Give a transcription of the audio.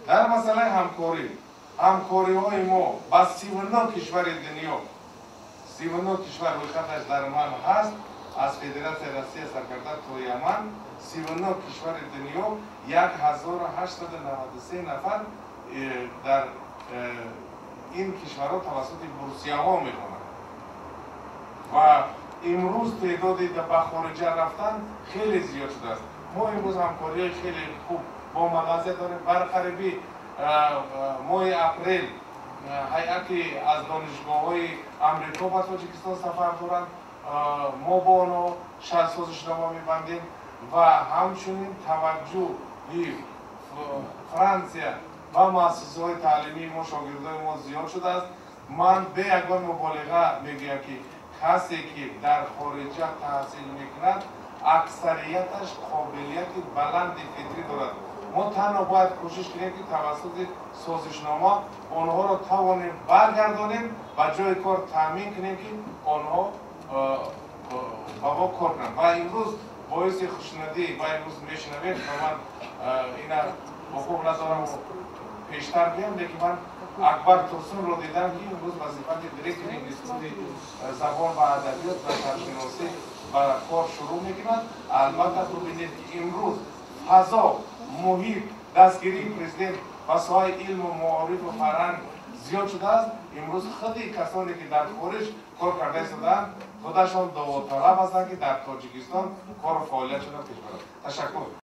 در مسئله همکاری های ما با 39 کشور دنیا 39 کشور رویخطش در من هست از فدراسیون روسیه سرکرده تا یمن 39 کشور دنیا 1893 نفر در این کشورها توسط بورسیاها میکنند و امروز تعدادی به خارج رفتن خیلی زیاد شده است. ما امروز همکاری خیلی خوب با مغازه داریم. برقربی ماه اپریل هیئتی از دانشگاه‌های امریکا به تاجیکستان سفر دارند. ما با آنها شرح سازشنامه می‌بندیم و همچنین توجه فرانسه و مؤسسه‌های تعلیمی ما شاگردای ما زیاد شده است. من به یگان مبالغه میگم که کسی که در خارج تحصیل میکند اکثریتش قابلیت بلند فطری دارد. ما تنها باید کوشش کنیم که توسط سازشنامه آنها را توانیم برگردانیم و جای کار تامین کنیم که آنها با ما کار کنند. و امروز باعث خوشنودی و امروز میشنوید و من اینا با خوب ندارم پیشتر بیم، لیکن من اکبر ترسون رو دیدم که امروز وظیفه دیرکتور انستیتوت زبان و ادبیات و سرشناسی برای کار شروع میکنند. البته ببینید که امروز فضا محیط دستگیری پرزیدنت و ساحه علم و معارف و فرهنگ زیاد شده است. امروز خیلی کسانی که در خارج کار کرده شدند خودشان داوطلب هستند که در تاجیکستان کار و فعالیتشان را پیش برند. تشکر.